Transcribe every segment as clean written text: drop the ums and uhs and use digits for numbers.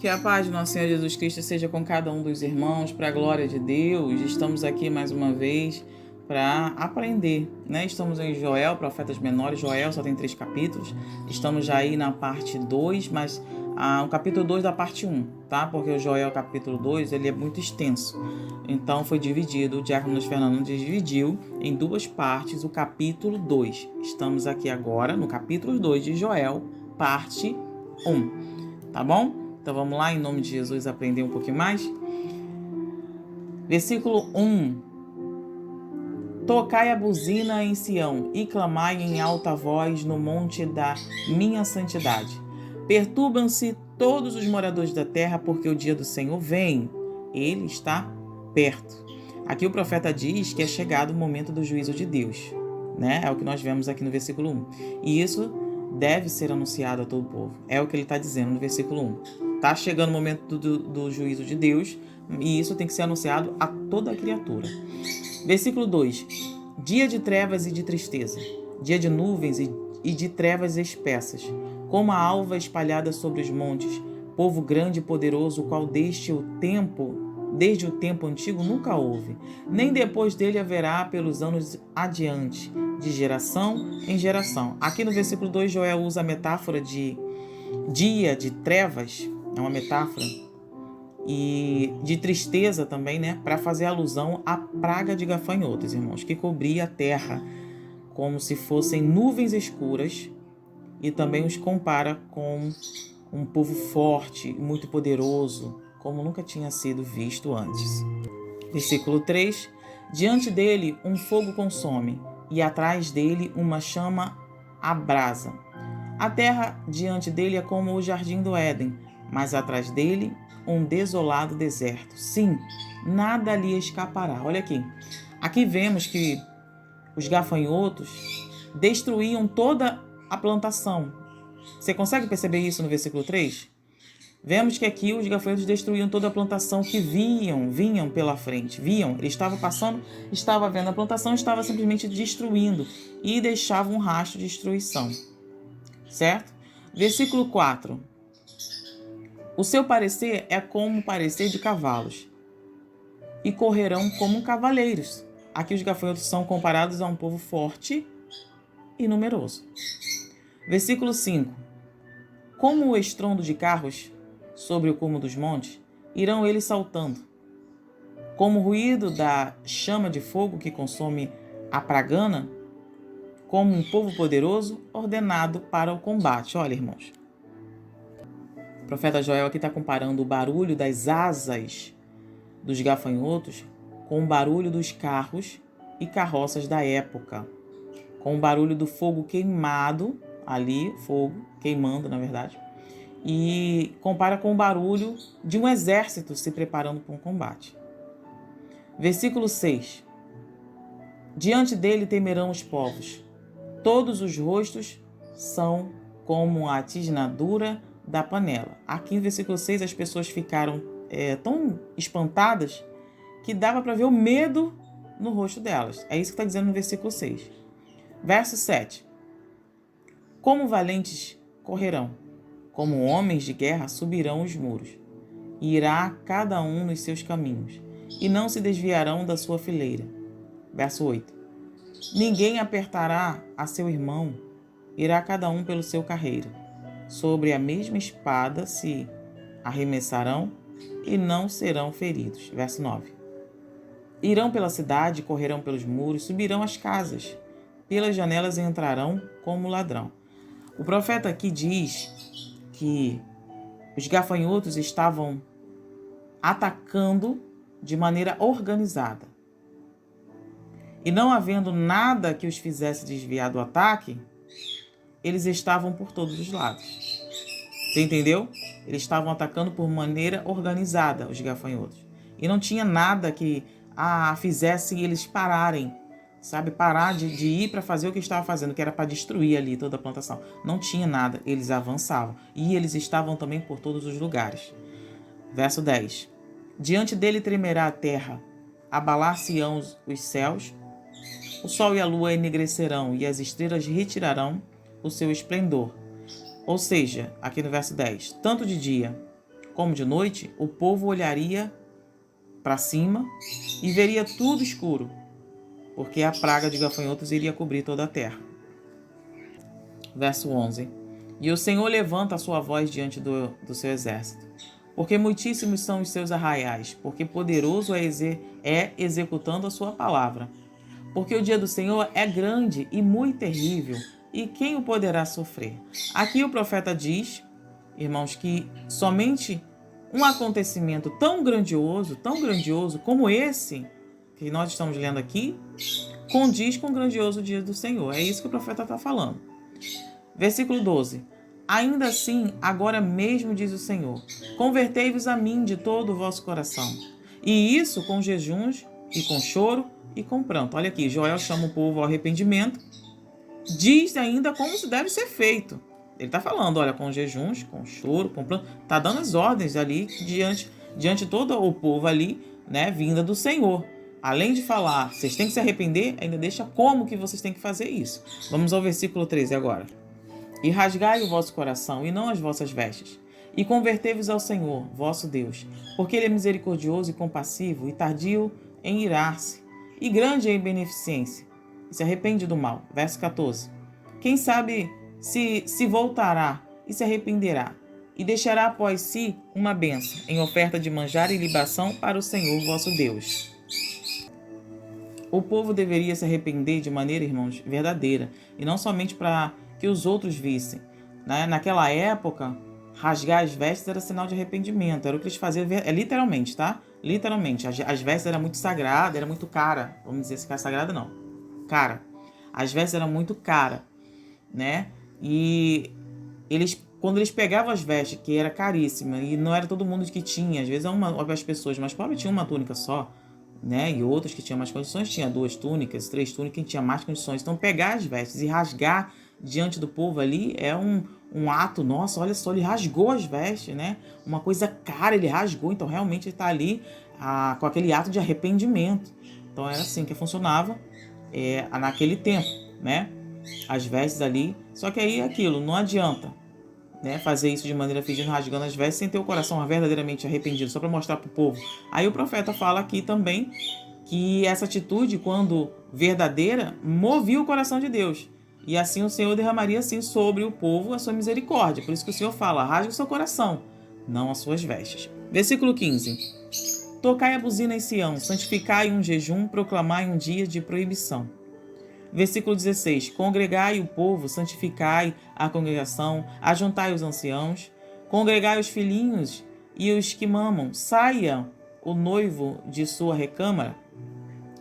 Que a paz do nosso Senhor Jesus Cristo seja com cada um dos irmãos, para a glória de Deus. Estamos aqui mais uma vez para aprender, né? Estamos em Joel, Profetas Menores. Joel só tem 3 capítulos. Estamos já aí na parte 2, mas o capítulo 2 da parte 1, tá? Porque o Joel capítulo 2, ele é muito extenso. Então foi dividido, o diácono Luiz Fernando dividiu em 2 partes o capítulo 2. Estamos aqui agora no capítulo 2 de Joel, parte 1. Tá bom? Então vamos lá, em nome de Jesus, aprender um pouquinho mais. Versículo 1. Tocai a buzina em Sião e clamai em alta voz no monte da minha santidade. Perturbam-se todos os moradores da terra, porque o dia do Senhor vem. Ele está perto. Aqui o profeta diz que é chegado o momento do juízo de Deus, né? É o que nós vemos aqui no versículo 1. E isso deve ser anunciado a todo o povo. É o que ele está dizendo no versículo 1. Está chegando o momento do juízo de Deus, e isso tem que ser anunciado a toda a criatura. Versículo 2. Dia de trevas e de tristeza, dia de nuvens e de trevas espessas, como a alva espalhada sobre os montes, povo grande e poderoso, o qual desde o tempo antigo nunca houve, nem depois dele haverá pelos anos adiante, de geração em geração. Aqui no versículo 2, Joel usa a metáfora de dia de trevas, é uma metáfora, e de tristeza também, né, para fazer alusão à praga de gafanhotos, irmãos, que cobria a terra como se fossem nuvens escuras, e também os compara com um povo forte, muito poderoso, como nunca tinha sido visto antes. Versículo 3. Diante dele um fogo consome, e atrás dele uma chama abrasa. A terra diante dele é como o jardim do Éden, mas atrás dele um desolado deserto. Sim, nada lhe escapará. Olha aqui. Aqui vemos que os gafanhotos destruíam toda a plantação. Você consegue perceber isso no versículo 3? Vemos que aqui os gafanhotos destruíam toda a plantação que vinham pela frente. Ele estava passando, estava vendo a plantação, estava simplesmente destruindo e deixava um rastro de destruição. Certo? Versículo 4. O seu parecer é como o parecer de cavalos, e correrão como cavaleiros. Aqui os gafanhotos são comparados a um povo forte e numeroso. Versículo 5. Como o estrondo de carros sobre o cume dos montes, irão eles saltando. Como o ruído da chama de fogo que consome a pragana, como um povo poderoso ordenado para o combate. Olha, irmãos, o profeta Joel aqui está comparando o barulho das asas dos gafanhotos com o barulho dos carros e carroças da época, com o barulho do fogo queimado, ali, fogo queimando, na verdade, e compara com o barulho de um exército se preparando para um combate. Versículo 6. Diante dele temerão os povos. Todos os rostos são como a tisnadura da panela. Aqui no versículo 6 as pessoas ficaram tão espantadas que dava para ver o medo no rosto delas. É isso que está dizendo no versículo 6. Verso 7. Como valentes correrão, como homens de guerra subirão os muros. E irá cada um nos seus caminhos, e não se desviarão da sua fileira. Verso 8. Ninguém apertará a seu irmão, irá cada um pelo seu carreiro. Sobre a mesma espada se arremessarão e não serão feridos. Verso 9. Irão pela cidade, correrão pelos muros, subirão as casas, pelas janelas entrarão como ladrão. O profeta aqui diz que os gafanhotos estavam atacando de maneira organizada. E não havendo nada que os fizesse desviar do ataque, eles estavam por todos os lados. Você entendeu? Eles estavam atacando por maneira organizada, os gafanhotos. E não tinha nada que fizesse eles pararem, sabe? Parar de ir para fazer o que estava fazendo, que era para destruir ali toda a plantação. Não tinha nada, eles avançavam. E eles estavam também por todos os lugares. Verso 10. Diante dele tremerá a terra, abalar-se-ão os céus, o sol e a lua enegrecerão e as estrelas retirarão o seu esplendor. Ou seja, aqui no verso 10, tanto de dia como de noite, o povo olharia para cima e veria tudo escuro, porque a praga de gafanhotos iria cobrir toda a terra. Verso 11. E o Senhor levanta a sua voz diante do seu exército, porque muitíssimos são os seus arraiais, porque poderoso é executando a sua palavra. Porque o dia do Senhor é grande e muito terrível, e quem o poderá sofrer? Aqui o profeta diz, irmãos, que somente um acontecimento tão grandioso como esse que nós estamos lendo aqui, condiz com o grandioso dia do Senhor. É isso que o profeta está falando. Versículo 12. Ainda assim, agora mesmo diz o Senhor, convertei-vos a mim de todo o vosso coração, e isso com jejuns e com choro e com pranto. Olha aqui, Joel chama o povo ao arrependimento, diz ainda como isso deve ser feito. Ele está falando, olha, com jejuns, com choro, com pranto, está dando as ordens ali diante de todo o povo ali, né, vinda do Senhor. Além de falar, vocês têm que se arrepender, ainda deixa como que vocês têm que fazer isso. Vamos ao versículo 13 agora. E rasgai o vosso coração, e não as vossas vestes, e convertei-vos ao Senhor, vosso Deus, porque Ele é misericordioso e compassivo, e tardio em irar-se, e grande em beneficência, e se arrepende do mal. Verso 14. Quem sabe se voltará e se arrependerá, e deixará após si uma bênção, em oferta de manjar e libação para o Senhor, vosso Deus. O povo deveria se arrepender de maneira, irmãos, verdadeira, e não somente para que os outros vissem. Né? Naquela época, rasgar as vestes era sinal de arrependimento, era o que eles faziam, literalmente, tá? Literalmente, as vestes eram muito sagradas, era muito cara, vamos dizer, se cara sagrada não, cara. As vestes eram muito caras, né? E quando eles pegavam as vestes, que era caríssima, e não era todo mundo que tinha, às vezes as pessoas mais pobres tinham uma túnica só, né? E outros que tinham mais condições tinha 2 túnicas, 3 túnicas, quem tinha mais condições. Então pegar as vestes e rasgar diante do povo ali é um ato, nossa, olha só, ele rasgou as vestes, né? Uma coisa cara, ele rasgou, então realmente ele está ali com aquele ato de arrependimento. Então era assim que funcionava naquele tempo, né? As vestes ali, só que aí é aquilo, não adianta, né, fazer isso de maneira fingindo, rasgando as vestes sem ter o coração verdadeiramente arrependido, só para mostrar para o povo. Aí o profeta fala aqui também que essa atitude, quando verdadeira, movia o coração de Deus. E assim o Senhor derramaria assim sobre o povo a sua misericórdia. Por isso que o Senhor fala, rasgue o seu coração, não as suas vestes. Versículo 15. Tocai a buzina em Sião, santificai um jejum, proclamai um dia de proibição. Versículo 16. Congregai o povo, santificai a congregação, ajuntai os anciãos, congregai os filhinhos e os que mamam, saia o noivo de sua recâmara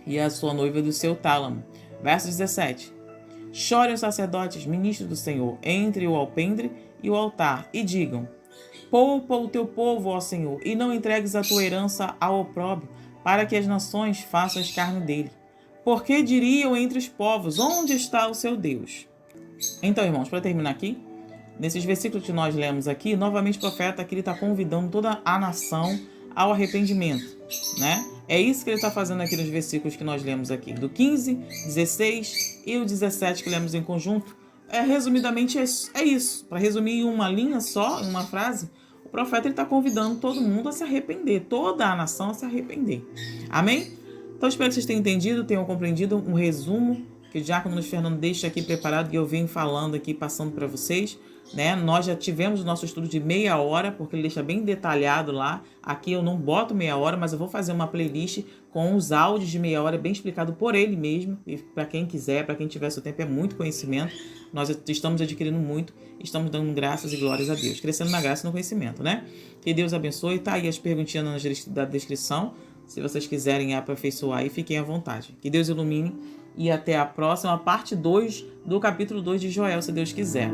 e a sua noiva do seu tálamo. Verso 17. Chorem os sacerdotes, ministros do Senhor, entre o alpendre e o altar, e digam, poupa o teu povo, ó Senhor, e não entregues a tua herança ao opróbrio, para que as nações façam escárnio dele. Porque diriam entre os povos, onde está o seu Deus? Então, irmãos, para terminar aqui, nesses versículos que nós lemos aqui, novamente o profeta aqui está convidando toda a nação ao arrependimento, né? É isso que ele está fazendo aqui nos versículos que nós lemos aqui, do 15, 16 e o 17 que lemos em conjunto. Resumidamente, é isso. Para resumir em uma linha só, em uma frase, o profeta está convidando todo mundo a se arrepender, toda a nação a se arrepender. Amém? Então, espero que vocês tenham entendido, tenham compreendido um resumo que o Diácono Luiz Fernando deixa aqui preparado e eu venho falando aqui, passando para vocês. Né? Nós já tivemos o nosso estudo de meia hora, porque ele deixa bem detalhado lá. Aqui eu não boto meia hora, mas eu vou fazer uma playlist com os áudios de meia hora bem explicado por ele mesmo. E para quem quiser, para quem tiver seu tempo, é muito conhecimento. Nós estamos adquirindo muito, estamos dando graças e glórias a Deus, crescendo na graça e no conhecimento, né? Que Deus abençoe. Tá aí as perguntinhas na descrição. Se vocês quiserem aperfeiçoar aí, fiquem à vontade. Que Deus ilumine e até a próxima, parte 2 do capítulo 2 de Joel, se Deus quiser.